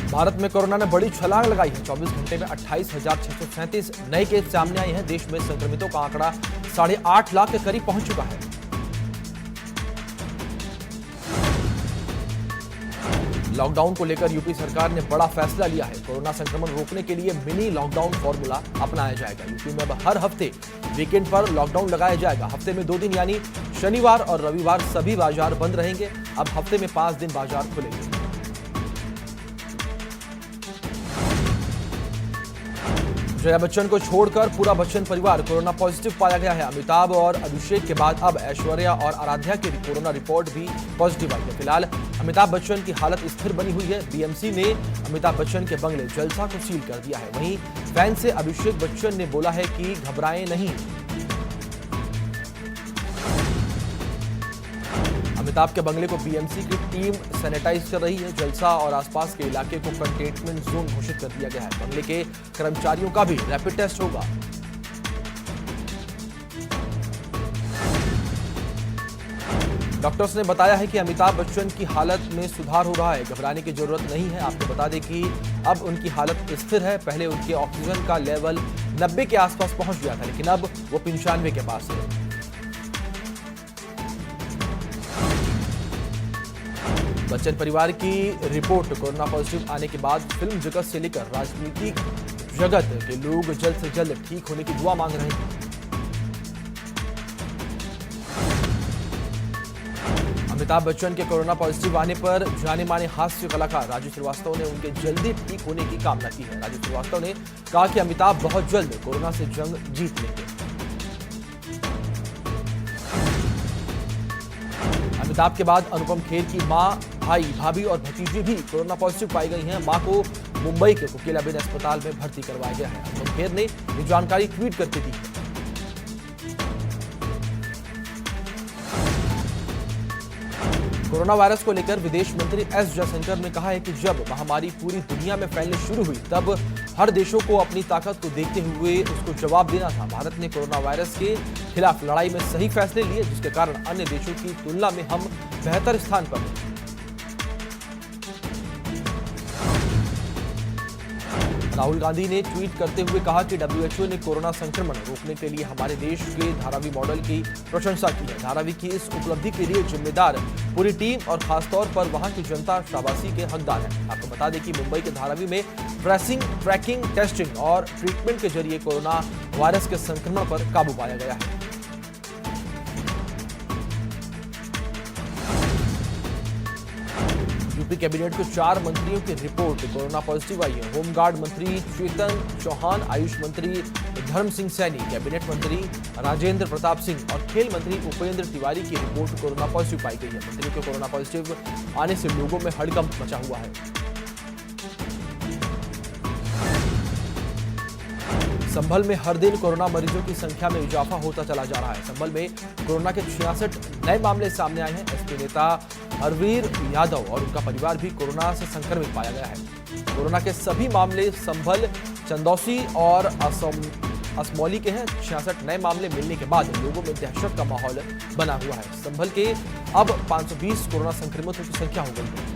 भारत में कोरोना ने बड़ी छलांग लगाई है। 24 घंटे में 28,637 नए केस सामने आए हैं। देश में संक्रमितों का आंकड़ा 8.5 लाख के करीब पहुंच चुका है। लॉकडाउन को लेकर यूपी सरकार ने बड़ा फैसला लिया है। कोरोना संक्रमण रोकने के लिए मिनी लॉकडाउन फॉर्मूला अपनाया जाएगा। यूपी में अब हर हफ्ते वीकेंड पर लॉकडाउन लगाया जाएगा। हफ्ते में 2 दिन यानी शनिवार और रविवार सभी बाजार बंद रहेंगे। अब हफ्ते में 5 दिन बाजार खुलेंगे। जया बच्चन को छोड़कर पूरा बच्चन परिवार कोरोना पॉजिटिव पाया गया है। अमिताभ और अभिषेक के बाद अब ऐश्वर्या और आराध्या की कोरोना रिपोर्ट भी पॉजिटिव आई है। फिलहाल अमिताभ बच्चन की हालत स्थिर बनी हुई है। बीएमसी ने अमिताभ बच्चन के बंगले जलसा को सील कर दिया है। वहीं फैन से अभिषेक बच्चन ने बोला है कि घबराएं नहीं। अमिताभ के बंगले को बीएमसी की टीम सैनिटाइज कर रही है। जलसा और आसपास के इलाके को कंटेनमेंट जोन घोषित कर दिया गया है। बंगले के कर्मचारियों का भी रैपिड टेस्ट होगा। डॉक्टर्स ने बताया है कि अमिताभ बच्चन की हालत में सुधार हो रहा है। घबराने की जरूरत नहीं है। आपको बता दें कि अब उनकी हालत स्थिर है। पहले उनके ऑक्सीजन का लेवल 90 के आसपास पहुंच गया था, लेकिन अब वो 95 के पास है। बच्चन परिवार की रिपोर्ट कोरोना पॉजिटिव आने के बाद फिल्म जगत से लेकर राजनीतिक जगत के लोग जल्द से जल्द ठीक होने की दुआ मांग रहे हैं। अमिताभ बच्चन के कोरोना पॉजिटिव आने पर जाने माने हास्य कलाकार राजू श्रीवास्तव ने उनके जल्दी ठीक होने की कामना की है। राजू श्रीवास्तव ने कहा कि अमिताभ बहुत जल्द कोरोना से जंग जीत लेंगे। अमिताभ के बाद अनुपम खेर की मां, भाई, भाभी और भतीजी भी कोरोना पॉजिटिव पाई गई हैं। मां को मुंबई के कोकिलाबेन अस्पताल में भर्ती करवाया गया है। अनुपम खेर ने ये जानकारी ट्वीट करके दी है। कोरोना वायरस को लेकर विदेश मंत्री एस जयशंकर ने कहा है कि जब महामारी पूरी दुनिया में फैलने शुरू हुई तब हर देशों को अपनी ताकत को देखते हुए उसको जवाब देना था। भारत ने कोरोना वायरस के खिलाफ लड़ाई में सही फैसले लिए, जिसके कारण अन्य देशों की तुलना में हम बेहतर स्थान पर हैं। राहुल गांधी ने ट्वीट करते हुए कहा कि WHO ने कोरोना संक्रमण रोकने के लिए हमारे देश के धारावी मॉडल की प्रशंसा की है। धारावी की इस उपलब्धि के लिए जिम्मेदार पूरी टीम और खासतौर पर वहां की जनता शाबाशी के हकदार है। आपको बता दें कि मुंबई के धारावी में ट्रेसिंग, ट्रैकिंग, टेस्टिंग और ट्रीटमेंट के जरिए कोरोना वायरस के संक्रमण पर काबू पाया गया है। यूपी कैबिनेट को 4 मंत्रियों की रिपोर्ट कोरोना पॉजिटिव आई है। होमगार्ड मंत्री चेतन चौहान, आयुष मंत्री धर्म सिंह सैनी, कैबिनेट मंत्री राजेंद्र प्रताप सिंह और खेल मंत्री उपेंद्र तिवारी की रिपोर्ट कोरोना पॉजिटिव पाई गई है। मंत्रियों के कोरोना पॉजिटिव आने से लोगों में हड़कंप मचा हुआ है। संभल में हर दिन कोरोना मरीजों की संख्या में इजाफा होता चला जा रहा है। संभल में कोरोना के 66 नए मामले सामने आए हैं। एसपी नेता हरवीर यादव और उनका परिवार भी कोरोना से संक्रमित पाया गया है। कोरोना के सभी मामले संभल, चंदौसी और असमौली के हैं। 66 नए मामले मिलने के बाद लोगों में दहशत का माहौल बना हुआ है। संभल के अब 520 कोरोना संक्रमितों की संख्या हो गई है।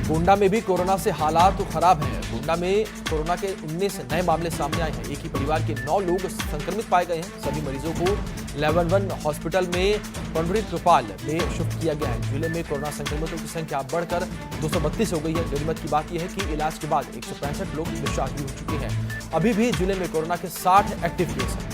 गोंडा में भी कोरोना से हालात खराब हैं। गोंडा में कोरोना के 19 नए मामले सामने आए हैं। एक ही परिवार के 9 लोग संक्रमित पाए गए हैं। सभी मरीजों को लेवल 1 हॉस्पिटल में पंडित कृपाल में शिफ्ट किया गया है। जिले में कोरोना संक्रमितों की संख्या बढ़कर 232 हो गई है। गनीमत की बात यह है कि इलाज के बाद 165 लोग डिस्चार्ज भी हो चुके हैं। अभी भी जिले में कोरोना के 60 एक्टिव केस हैं।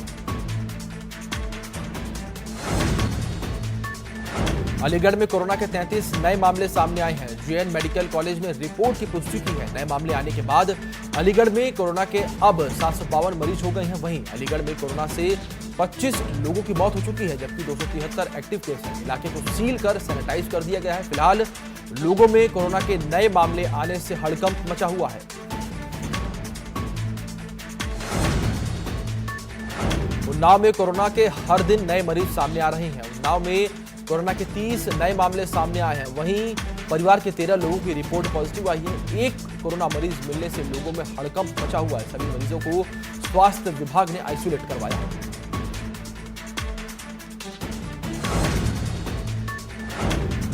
अलीगढ़ में कोरोना के 33 नए मामले सामने आए हैं। जेएन मेडिकल कॉलेज में रिपोर्ट की पुष्टि की है। नए मामले आने के बाद अलीगढ़ में कोरोना के अब 752 मरीज हो गए हैं। वहीं अलीगढ़ में कोरोना से 25 लोगों की मौत हो चुकी है, जबकि 273 एक्टिव केस हैं। इलाके को सील कर सैनिटाइज कर दिया गया है। फिलहाल लोगों में कोरोना के नए मामले आने से हड़कंप मचा हुआ है। उन्नाव में कोरोना के हर दिन नए मरीज सामने आ रहे हैं। उन्नाव में कोरोना के 30 नए मामले सामने आए हैं। वहीं परिवार के 13 लोगों की रिपोर्ट पॉजिटिव आई है। एक कोरोना मरीज मिलने से लोगों में हड़कंप मचा हुआ है। सभी मरीजों को स्वास्थ्य विभाग ने आइसोलेट करवाया है।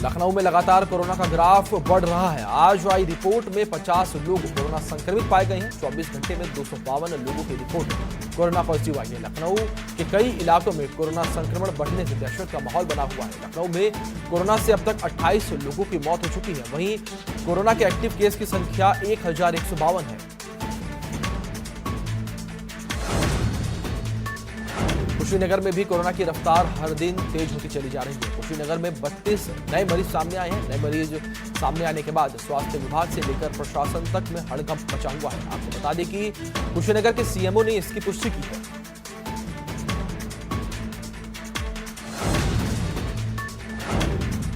लखनऊ में लगातार कोरोना का ग्राफ बढ़ रहा है। आज आई रिपोर्ट में 50 लोग कोरोना संक्रमित पाए गए हैं। 24 घंटे में 252 लोगों की रिपोर्ट कोरोना पॉजिटिव आई है। लखनऊ के कई इलाकों में कोरोना संक्रमण बढ़ने से दहशत का माहौल बना हुआ है। लखनऊ में कोरोना से अब तक 28 लोगों की मौत हो चुकी है। वहीं कोरोना के एक्टिव केस की संख्या 1152 है। कुशीनगर में भी कोरोना की रफ्तार हर दिन तेज होती चली जा रही है। कुशीनगर में 32 नए मरीज सामने आए हैं। नए मरीज सामने आने के बाद स्वास्थ्य विभाग से लेकर प्रशासन तक में हड़कंप मचा हुआ है। आपको बता दें कि कुशीनगर के सीएमओ ने इसकी पुष्टि की है।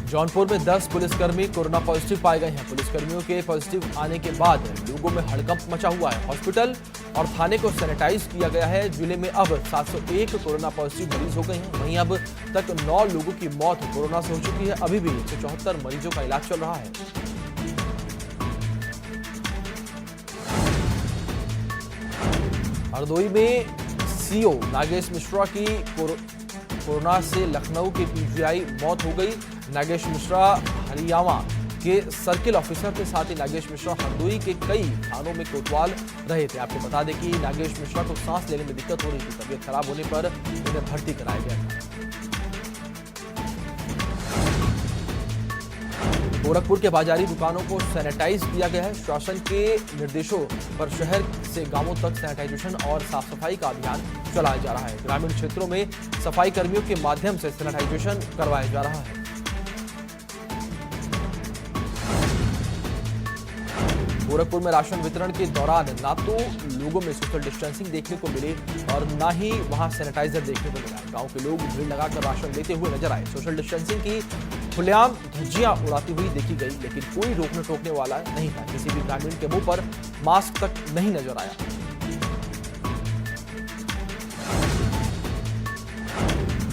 जौनपुर में 10 पुलिसकर्मी कोरोना पॉजिटिव पाए गए हैं। पुलिसकर्मियों के पॉजिटिव आने के बाद लोगों में हड़कंप मचा हुआ है। हॉस्पिटल और थाने को सैनिटाइज किया गया है। जिले में अब 701 कोरोना पॉजिटिव मरीज हो गए हैं। वहीं अब तक 9 लोगों की मौत कोरोना से हो चुकी है। अभी भी 174 मरीजों का इलाज चल रहा है। हरदोई में सीओ नागेश मिश्रा की कोरोना से लखनऊ के पीजीआई मौत हो गई। नागेश मिश्रा हरियाणा के सर्किल ऑफिसर के साथ ही नागेश मिश्रा हरदोई के कई थानों में कोतवाल रहे थे। आपको बता दें कि नागेश मिश्रा को सांस लेने में दिक्कत हो रही थी। तबीयत खराब होने पर उन्हें भर्ती कराया गया था। गोरखपुर के बाजारी दुकानों को सैनिटाइज किया गया है। शासन के निर्देशों पर शहर से गांवों तक सैनिटाइजेशन और साफ सफाई का अभियान चलाया जा रहा है। ग्रामीण क्षेत्रों में सफाई कर्मियों के माध्यम से सैनिटाइजेशन करवाया जा रहा है। गोरखपुर में राशन वितरण के दौरान ना तो लोगों में सोशल डिस्टेंसिंग देखने को मिली और ना ही वहां सैनिटाइजर देखने को मिला। गांव के लोग भीड़ लगाकर राशन लेते हुए नजर आए। सोशल डिस्टेंसिंग की खुलेआम धज्जियां उड़ाती हुई देखी गई, लेकिन कोई रोकने टोकने वाला नहीं था। किसी भी ग्रामीण के मुंह पर मास्क तक नहीं नजर आया।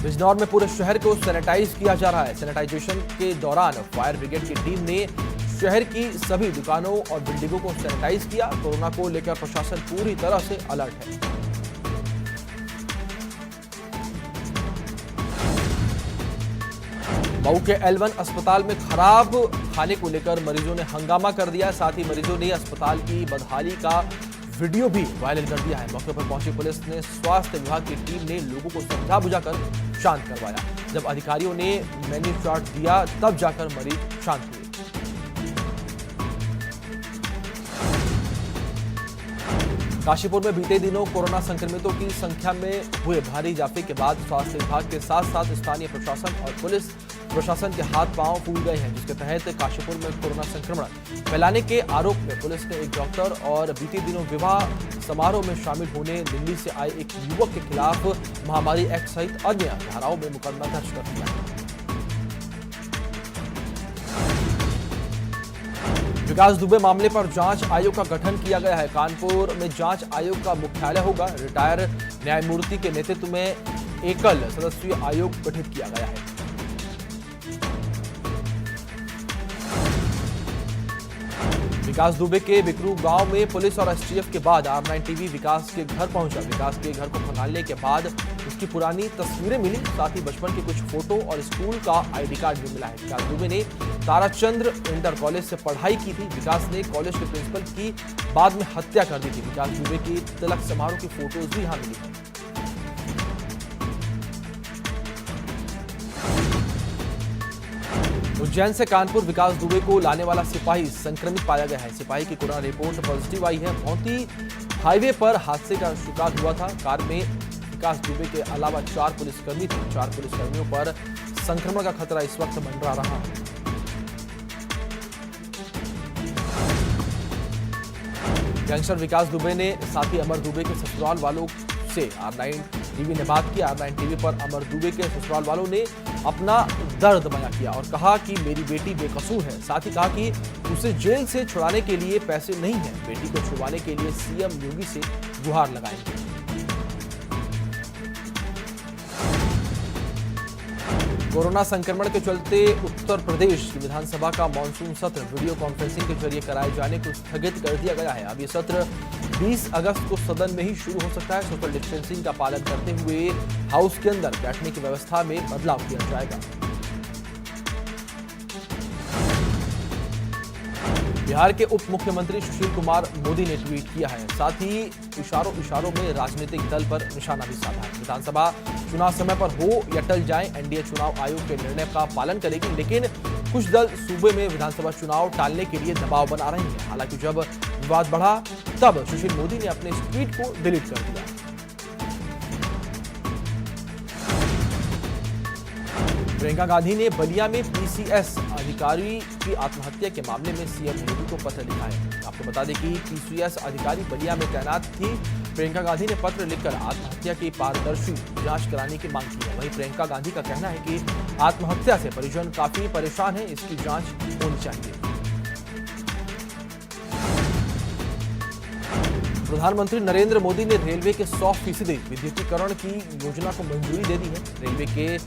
बिजनौर में पूरे शहर को सैनिटाइज किया जा रहा है। सैनिटाइजेशन के दौरान फायर ब्रिगेड की टीम ने शहर की सभी दुकानों और बिल्डिंगों को सैनिटाइज किया। कोरोना को लेकर प्रशासन पूरी तरह से अलर्ट है। मऊ के L1 अस्पताल में खराब खाने को लेकर मरीजों ने हंगामा कर दिया। साथ ही मरीजों ने अस्पताल की बदहाली का वीडियो भी वायरल कर दिया है। मौके पर पहुंची पुलिस ने स्वास्थ्य विभाग की टीम ने लोगों को समझा बुझाकर शांत करवाया। जब अधिकारियों ने मेन्यू चार्ट दिया तब जाकर मरीज शांत हुए। काशीपुर में बीते दिनों कोरोना संक्रमितों की संख्या में हुए भारी इजाफे के बाद स्वास्थ्य विभाग के साथ साथ स्थानीय प्रशासन और पुलिस प्रशासन के हाथ पांव फूल गए हैं, जिसके तहत काशीपुर में कोरोना संक्रमण फैलाने के आरोप में पुलिस ने एक डॉक्टर और बीते दिनों विवाह समारोह में शामिल होने दिल्ली से आए एक युवक के खिलाफ महामारी एक्ट सहित अन्य धाराओं में मुकदमा दर्ज कर दिया है। विकास दुबे मामले पर जांच आयोग का गठन किया गया है। कानपुर में जांच आयोग का मुख्यालय होगा। रिटायर न्यायमूर्ति के नेतृत्व में एकल सदस्यीय आयोग गठित किया गया है। विकास दुबे के बिकरू गांव में पुलिस और एसटीएफ के बाद R9 टीवी विकास के घर पहुंचा। विकास के घर को खंगालने के बाद उसकी पुरानी तस्वीरें मिली, साथ ही बचपन के कुछ फोटो और स्कूल का आईडी कार्ड भी मिला है। विकास दुबे ने ताराचंद्र इंटर कॉलेज से पढ़ाई की थी। विकास ने कॉलेज के प्रिंसिपल की बाद में हत्या कर दी थी। विकास दुबे की तिलक समारोह की फोटोज भी यहां मिली है। उज्जैन से कानपुर विकास दुबे को लाने वाला सिपाही संक्रमित पाया गया है। सिपाही की कोरोना रिपोर्ट पॉजिटिव आई है। भौंती हाईवे पर हादसे का शिकार हुआ था। कार में विकास दुबे के अलावा 4 पुलिसकर्मी थे। 4 पुलिसकर्मियों पर संक्रमण का खतरा इस वक्त मंडरा रहा है। गैंगस्टर विकास दुबे ने साथ ही अमर दुबे के ससुराल वालों से R9 टीवी ने बात की। R9 टीवी पर अमर दुबे के ससुराल वालों ने अपना दर्द बयां किया और कहा कि मेरी बेटी बेकसूर है। साथ ही कहा कि उसे जेल से छुड़ाने के लिए पैसे नहीं हैं। बेटी को छुड़वाने के लिए सीएम योगी से गुहार लगाएंगे। कोरोना संक्रमण के चलते उत्तर प्रदेश की विधानसभा का मानसून सत्र वीडियो कॉन्फ्रेंसिंग के जरिए कराए जाने को स्थगित कर दिया गया है। अब ये सत्र 20 अगस्त को सदन में ही शुरू हो सकता है। सोशल डिस्टेंसिंग का पालन करते हुए हाउस के अंदर बैठने की व्यवस्था में बदलाव किया जाएगा। बिहार के उप मुख्यमंत्री सुशील कुमार मोदी ने ट्वीट किया है। साथ ही इशारों में राजनीतिक दल पर निशाना भी साधा है। विधानसभा चुनाव समय पर हो या टल जाए, एनडीए चुनाव आयोग के निर्णय का पालन करेगी, लेकिन कुछ दल सूबे में विधानसभा चुनाव टालने के लिए दबाव बना रहे हैं। हालांकि जब विवाद बढ़ा तब सुशील मोदी ने अपने इस ट्वीट को डिलीट कर दिया। प्रियंका गांधी ने बलिया में पीसीएस अधिकारी की आत्महत्या के मामले में सीएम मोदी को पत्र लिखा है। आपको बता दें कि पीसीएस अधिकारी बलिया में तैनात थी। प्रियंका गांधी ने पत्र लिखकर आत्महत्या की पारदर्शी जांच कराने की मांग की है। वहीं प्रियंका गांधी का कहना है कि आत्महत्या से परिजन काफी परेशान है, इसकी जांच होनी चाहिए। प्रधानमंत्री नरेंद्र मोदी ने रेलवे के 100% विद्युतीकरण की योजना को मंजूरी दे दी है। रेलवे के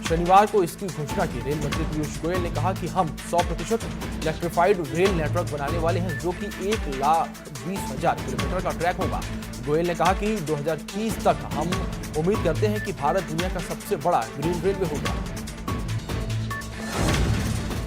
शनिवार को इसकी घोषणा की। रेल मंत्री पीयूष गोयल ने कहा कि हम 100% इलेक्ट्रिफाइड रेल नेटवर्क बनाने वाले हैं, जो कि 1,20,000 किलोमीटर का ट्रैक होगा। गोयल ने कहा कि 2030 तक हम उम्मीद करते हैं कि भारत दुनिया का सबसे बड़ा ग्रीन रेलवे होगा।